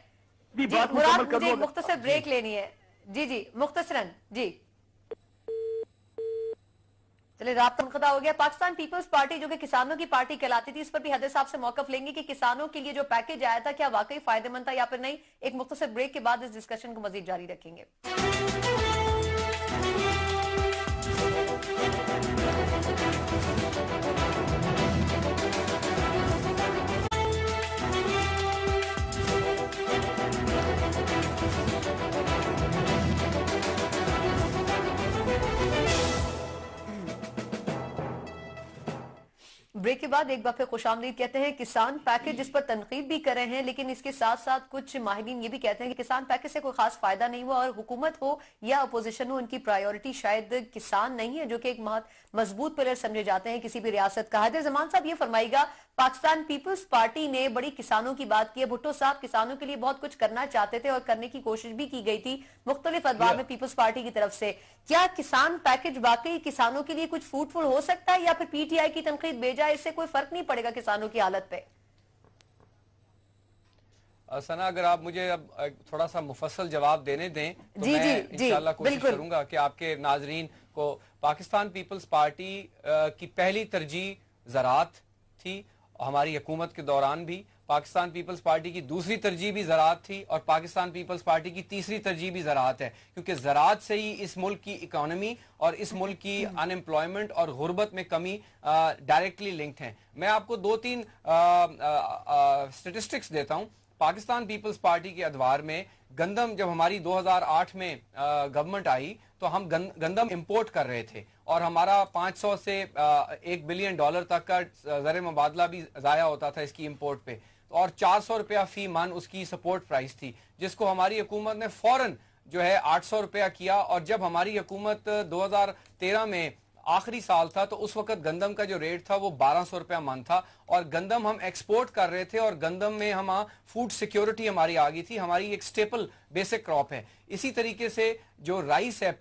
A: मुराद मुझे मुख्तसर ब्रेक लेनी है। जी मुख्तसरन जी। चलिए, राब्ता मुनक़ता हो गया। पाकिस्तान पीपल्स पार्टी जो कि किसानों की पार्टी कहलाती थी, इस पर भी हैदर साहब से मौक़िफ़ लेंगे कि किसानों के लिए जो पैकेज आया था क्या वाकई फायदेमंद था या फिर नहीं। एक मुख्तसर ब्रेक के बाद इस डिस्कशन को मजीद जारी रखेंगे। ब्रेक के बाद एक बार फिर खुशामदीद कहते हैं। किसान पैकेज जिस पर तनकीद भी कर रहे हैं, लेकिन इसके साथ साथ कुछ माहिरीन ये भी कहते हैं कि किसान पैकेज से कोई खास फायदा नहीं हुआ और हुकूमत हो या अपोजिशन हो, उनकी प्रायोरिटी शायद किसान नहीं है, जो कि एक मजबूत पिलर समझे जाते हैं किसी भी रियासत का। हैदर जमान साहब ये फरमाइएगा, पाकिस्तान पीपल्स पार्टी ने बड़ी किसानों की बात की है। भुट्टो साहब किसानों के लिए बहुत कुछ करना चाहते थे और करने की कोशिश भी की गई थी मुख्तलिफ अदवार में पीपल्स पार्टी की तरफ से। क्या किसान पैकेज वाकई किसानों के लिए कुछ फ्रूटफुल हो सकता है या फिर पीटीआई की तनकीद भेजा, इससे कोई फर्क नहीं पड़ेगा किसानों की हालत पे?
F: सना, अगर आप मुझे अब थोड़ा सा मुफस्सल जवाब देने दें तो मैं इंशाल्लाह कोशिश करूंगा कि आपके नाजरीन को पाकिस्तान पीपल्स पार्टी की पहली तरजीह ज़राअत थी, हमारी हुकूमत के दौरान भी। पाकिस्तान पीपल्स पार्टी की दूसरी तरजीह भी ज़राअत थी और पाकिस्तान पीपल्स पार्टी की तीसरी तरजीह भी ज़राअत है, क्योंकि ज़राअत से ही इस मुल्क की इकानमी और इस मुल्क की अनएम्प्लॉयमेंट और गुर्बत में कमी डायरेक्टली लिंक्ड हैं। मैं आपको 2-3 स्टेटिस्टिक्स देता हूँ। पाकिस्तान पीपल्स पार्टी के अदवार में गंदम, जब हमारी 2008 में गवर्नमेंट आई तो हम गंदम इंपोर्ट कर रहे थे और हमारा 500 से $1 बिलियन तक का ज़र मुबादला भी ज़ाया होता था इसकी इंपोर्ट पे, और 400 रुपया फी मन उसकी सपोर्ट प्राइस थी, जिसको हमारी हुकूमत ने फौरन जो है 800 रुपया किया। और जब हमारी हुकूमत 2013 में आखिरी साल था तो उस वक्त गंदम का जो रेट था वो 1200 रुपया मन था, और गंदम हम एक्सपोर्ट कर रहे थे, और गंदम में हम फूड सिक्योरिटी हमारी आ गई थी, हमारी एक स्टेपल बेसिक क्रॉप है। इसी तरीके से जो राइस है,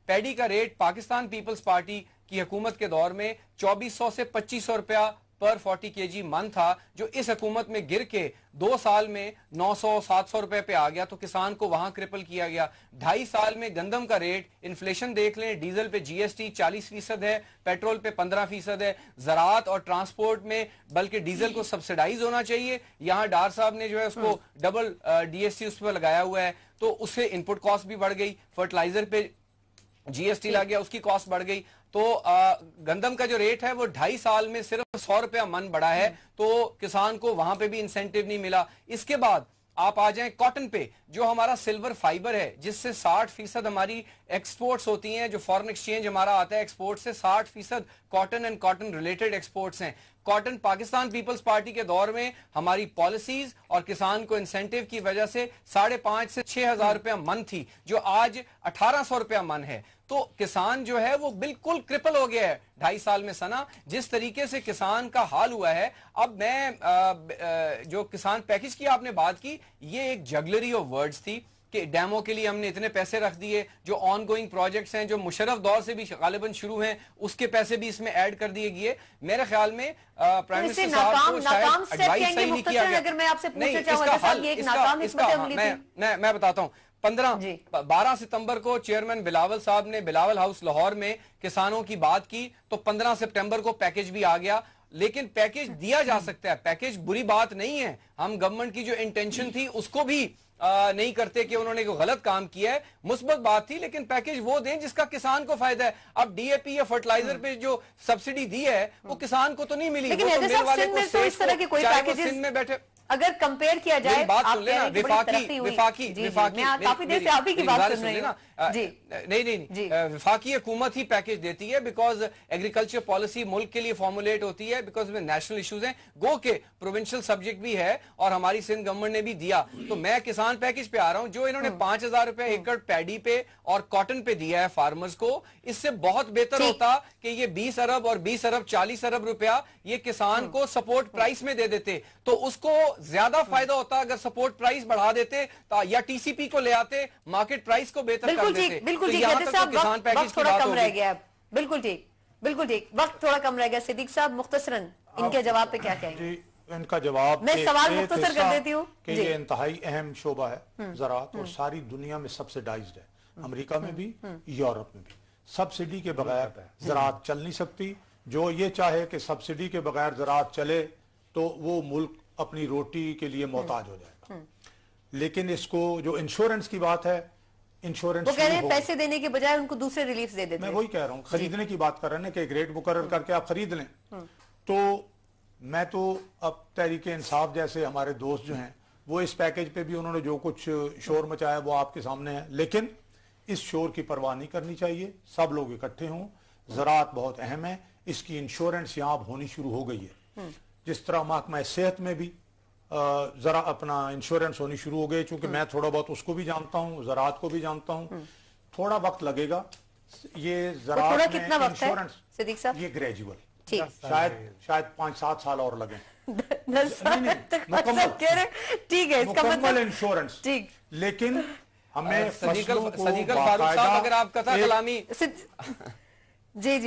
F: पैडी का रेट पाकिस्तान पीपल्स पार्टी की हुकूमत के दौर में 2400 से 2500 रुपया पर 40 kg मन था, जो इस हुकूमत में गिर के 2 साल में 900-700 रुपए पे आ गया, तो किसान को वहां क्रिपल किया गया। 2.5 साल में गंदम का रेट, इन्फ्लेशन देख लें, डीजल पे GST 40% है, पेट्रोल पे 15% है, ज़राअत और ट्रांसपोर्ट में बल्कि डीजल को सब्सिडाइज होना चाहिए, यहाँ डार साहब ने जो है उसको डबल DST उस पर लगाया हुआ है, तो उससे इनपुट कॉस्ट भी बढ़ गई, फर्टिलाइजर पे GST लग गया, उसकी कॉस्ट बढ़ गई। तो गंदम का जो रेट है वो 2.5 साल में सिर्फ 100 रुपया मन बढ़ा है, तो किसान को वहां पे भी इंसेंटिव नहीं मिला। इसके बाद आप आ जाएं कॉटन पे, जो हमारा सिल्वर फाइबर है, जिससे 60% हमारी एक्सपोर्ट्स होती हैं, जो फॉरेन एक्सचेंज हमारा आता है एक्सपोर्ट से, 60% cotton and cotton related exports हैं। कॉटन पाकिस्तान पीपल्स पार्टी के दौर में हमारी पॉलिसीज और किसान को इंसेंटिव की वजह से 5,500 से 6,000 रुपया मन थी, जो आज 1,800 रुपया मन है। तो किसान जो है वो बिल्कुल क्रिपल हो गया है 2.5 साल में सना, जिस तरीके से किसान का हाल हुआ है। अब मैं जो किसान पैकेज की आपने बात की, ये एक जगलरी ऑफ वर्ड्स थी कि डैमों के लिए हमने इतने पैसे रख दिए, जो ऑन गोइंग प्रोजेक्ट्स हैं, जो मुशर्रफ दौर से भी गालिबन शुरू हैं, उसके पैसे भी इसमें ऐड कर दिए गए। मेरे ख्याल में प्राइम मिनिस्टर साहब को शायद एडवाइस सही नहीं किया गया।
A: अगर मैं आपसे पूछना
F: चाहूंगा, मैं बताता हूं, 12 सितंबर को चेयरमैन बिलावल साहब ने बिलावल हाउस लाहौर में किसानों की बात की, तो 15 सितंबर को पैकेज भी आ गया। लेकिन पैकेज दिया जा सकता है, पैकेज बुरी बात नहीं है, हम गवर्नमेंट की जो इंटेंशन थी उसको भी नहीं करते कि उन्होंने कोई गलत काम किया है, मुस्बत बात थी, लेकिन पैकेज वो दें जिसका किसान को फायदा है। अब DAP या फर्टिलाइजर पे जो सब्सिडी दी है वो किसान को तो नहीं मिली,
A: लेकिन
F: वो तो मिल वाले को,
A: तो इस तरह के कोई पैकेजेस
F: सिंध में बैठे
A: अगर कंपेयर किया जाए,
F: बात सुन लेना, विफाकी
A: काफी देर से आप ही की बात सुन रही हूं।
F: नहीं, विफाकी हुकूमत ही पैकेज देती है, बिकॉज एग्रीकल्चर पॉलिसी मुल्क के लिए फॉर्मुलेट होती है, बिकॉज में नेशनल इश्यूज हैं, गो के प्रोविंशियल सब्जेक्ट भी है, और हमारी सिंध गवर्नमेंट ने भी दिया। तो मैं किसान पैकेज पे आ रहा हूं, जो इन्होंने 5,000 रुपए एकड़ पैडी पे और कॉटन पे दिया है फार्मर्स को, इससे बहुत बेहतर होता कि ये 20 अरब और 20 अरब 40 अरब रुपया ये किसान को सपोर्ट प्राइस में दे देते, तो उसको ज्यादा फायदा होता। अगर सपोर्ट प्राइस बढ़ा देते या TCP को ले आते, मार्केट प्राइस को बेहतर कर देते।
A: बिल्कुल ठीक,
F: किसान पैकेज
A: थोड़ा कम रह गया। बिल्कुल ठीक, वक्त थोड़ा कम रह गया। सिद्दीक साहब मुख्तसरन इनके जवाब पे क्या कहेंगे?
C: इनका जवाब,
A: मैं सवाल मुख्तसर कर देती हूँ
C: कि ये इंतहाई अहम शोबा है ज़राअत, और सारी दुनिया में सब्सिडाइज्ड है, अमेरिका में भी, यूरोप में भी। सब्सिडी के बगैर ज़राअत चल नहीं सकती। जो ये चाहे कि सब्सिडी के बगैर ज़राअत चले तो वो मुल्क अपनी रोटी के लिए मोहताज हो जाएगा। लेकिन इसको जो इंश्योरेंस की बात है, इंश्योरेंस
A: वो कह रहे हैं पैसे देने के बजाय उनको दूसरे रिलीफ दे देते हैं।
C: मैं वही कह रहा हूँ, खरीदने की बात कर रहे हैं कि एक रेट मुकर्रर करके आप खरीद लें। तो मैं तो अब तहरीक इंसाफ जैसे हमारे दोस्त जो हैं, वो इस पैकेज पे भी उन्होंने जो कुछ शोर मचाया वो आपके सामने है, लेकिन इस शोर की परवाह नहीं करनी चाहिए। सब लोग इकट्ठे हों, ज़राअत बहुत अहम है, इसकी इंश्योरेंस यहाँ होनी शुरू हो गई है। जिस तरह महकमा सेहत में भी जरा अपना इंश्योरेंस होनी शुरू हो गई, चूंकि मैं थोड़ा बहुत उसको भी जानता हूँ, ज़राअत को भी जानता हूँ। थोड़ा वक्त लगेगा ये ज़राअत में इंश्योरेंस,
A: सिद्दीक साहब
C: ये ग्रेजुअल, शायद 5-7 साल और लगे
A: ठीक है,
C: मुकम्मल इंश्योरेंस।
A: ठीक,
C: लेकिन हमें
F: सदीकल फारूक साहब, अगर आप कथा कलामी
A: जी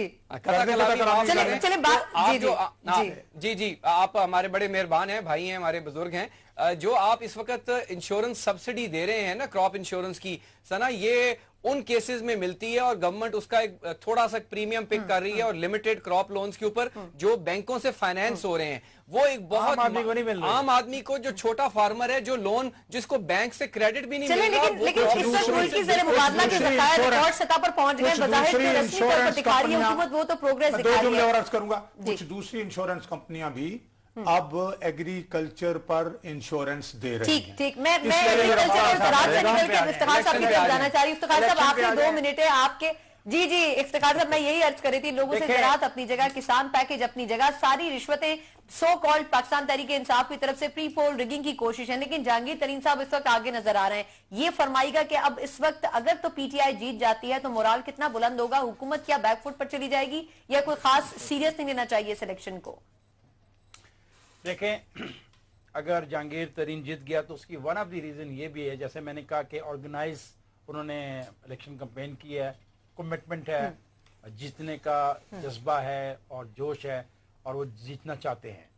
F: जी आप हमारे बड़े मेहरबान हैं, भाई हैं, हमारे बुजुर्ग हैं। जो आप इस वक्त इंश्योरेंस सब्सिडी दे रहे हैं ना, क्रॉप इंश्योरेंस की सना, ये उन केसेस में मिलती है और गवर्नमेंट उसका एक थोड़ा सा प्रीमियम पिक कर रही है, और लिमिटेड क्रॉप लोन्स के ऊपर जो बैंकों से फाइनेंस हो रहे हैं, वो एक बहुत आम आदमी को, जो छोटा फार्मर है, जो लोन जिसको बैंक से क्रेडिट भी नहीं मिलेगा।
A: लेकिन इस वक्त मुल्क की ज़र मुबादला के ज़खायर रिकॉर्ड सतह पर पहुंच गए, बज़ाहिर जो रस्मी तौर पर दिखा रही है हुकूमत, वो तो प्रोग्रेस दिखा रही है।
C: करूंगा, कुछ दूसरी इंश्योरेंस कंपनियां भी अब एग्रीकल्चर पर इंश्योरेंस दे रही हैं।
A: ठीक, मैं एग्रीकल्चर और ज़राअत से निकल के इफ्तिखार साहब की तरफ जाना चाह रही हूं। इफ्तिखार साहब, आपके 2 मिनट है, आपके जी जी, इफ्तिखार साहब, मैं यही अर्ज कर रही थी, लोगों से ज़राअत अपनी जगह, किसान पैकेज अपनी जगह, सारी रिश्वतें सो कॉल्ड पाकिस्तान तहरीक इंसाफ की तरफ से प्री पोल रिगिंग की कोशिश है। लेकिन जहांगीर तरीन साहब इस वक्त आगे नजर आ रहे हैं। ये फरमाइएगा कि अब इस वक्त अगर तो पीटीआई जीत जाती है तो मोराल कितना बुलंद होगा, हुकूमत क्या बैकफुट पर चली जाएगी या कोई खास सीरियस नहीं लेना चाहिए सिलेक्शन को?
D: देखें, अगर जहांगीर तरीन जीत गया तो उसकी वन ऑफ द रीजन ये भी है, जैसे मैंने कहा कि ऑर्गेनाइज उन्होंने इलेक्शन कैंपेन की है, कमिटमेंट है, जीतने का जज्बा है और जोश है और वो जीतना चाहते हैं।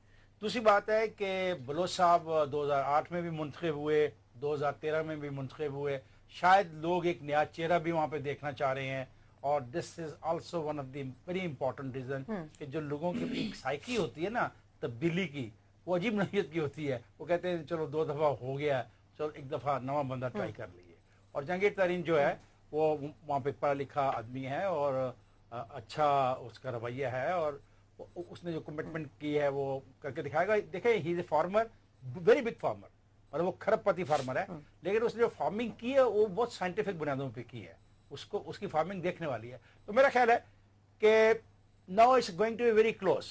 D: दूसरी बात है कि बलोच साहब 2008 में भी मुंतखब हुए, 2013 में भी मुंतखब हुए, शायद लोग एक नया चेहरा भी वहाँ पे देखना चाह रहे हैं। और this is also one of the very important reason कि जो लोगों की एक साइकी होती है ना तब्दीली की, वो अजीब नौयत की होती है। वो कहते हैं चलो 2 दफा हो गया, चलो एक दफा नवा बंदा ट्राई कर लीजिए। और जहांगीर तरीन जो है वो वहाँ पे पढ़ा लिखा आदमी है और अच्छा उसका रवैया है और उसने जो कमिटमेंट की है वो करके दिखाएगा। देखें, he is a farmer, very big farmer, और वो खरबपति फार्मर है, लेकिन उसने जो फार्मिंग की है वो बहुत साइंटिफिक बुनियादों पे की है। उसको उसकी फार्मिंग देखने वाली है। तो मेरा ख्याल है कि now it's going to be very close.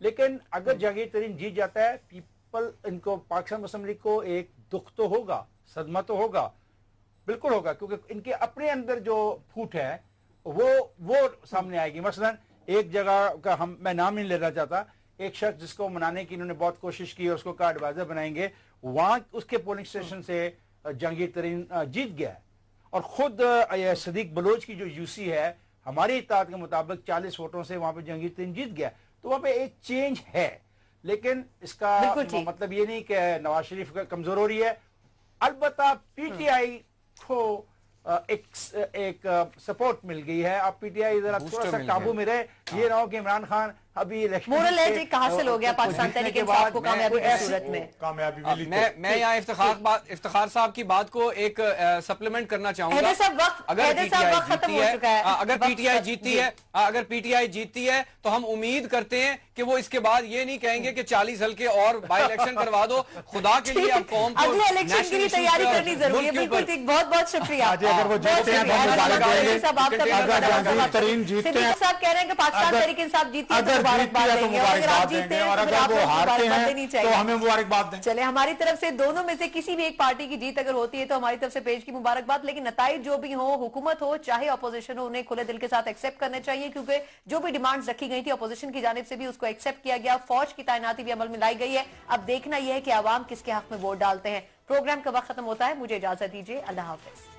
D: लेकिन अगर जहांगीर तरीन जीत जाता है, पीपल इनको पाकिस्तान मुस्लिम लीग को एक दुख तो होगा, सदमा तो होगा, बिल्कुल होगा, क्योंकि इनके अपने अंदर जो फूट है वो सामने आएगी। मसलन एक जगह का मैं नाम नहीं लेना चाहता, एक शख्स जिसको मनाने की इन्होंने बहुत कोशिश की और उसको का एडवाइजर बनाएंगे, वहां उसके पोलिंग स्टेशन से जहांगीर तरीन जीत गया है। और खुद सदीक बलोच की जो यूसी है, हमारी इत्तेहाद के मुताबिक 40 वोटों से वहां पे जहांगीर तरीन जीत गया। तो वहां पे एक चेंज है, लेकिन इसका मतलब ये नहीं कि नवाज शरीफ का कमजोर हो रही है। अलबत्ता पीटीआई को एक सपोर्ट मिल गई है। अब पीटीआई जरा थोड़ा सा काबू में रहे, ये ना हो कि इमरान खान अभी इलेक्शन
A: मोरल एज एक हासिल हो गया पाकिस्तान तहरीक इंसाफ को कामयाबी की सूरत में।
C: कामयाबी मिली।
F: मैं यहाँ इफ्तिखार साहब की बात को एक सप्लीमेंट करना चाहूंगा। अगर पीटीआई जीतती है तो हम उम्मीद करते हैं कि वो इसके बाद ये नहीं कहेंगे कि 40 हल्के और बाई इलेक्शन करवा दो। खुदा के लिए अब कौम को
A: अगले इलेक्शन के लिए तैयारी करनी जरूरी है। बिल्कुल ठीक, बहुत बहुत शुक्रिया।
C: अगर वो जीतते हैं तो
A: साहब कह रहे हैं कि पाकिस्तान तहरीक इंसाफ जीती है तो
C: मुबारकबाद देंगे, और अगर वो हारते हैं तो हमें मुबारकबाद दें।
A: चले, हमारी तरफ से दोनों में से किसी भी एक पार्टी की जीत अगर होती है तो हमारी तरफ से पेश की मुबारकबाद। लेकिन नताइज जो भी हो, हुकूमत हो चाहे अपोजिशन हो, उन्हें खुले दिल के साथ एक्सेप्ट करने चाहिए, क्योंकि जो भी डिमांड्स रखी गई थी अपोजिशन की जानिब से भी उसको एक्सेप्ट किया गया। फौज की तैनाती भी अमल में लाई गई है। अब देखना यह है कि आवाम किसके हक में वोट डालते हैं। प्रोग्राम का वक्त खत्म होता है, मुझे इजाजत दीजिए, अल्लाह हाफिज।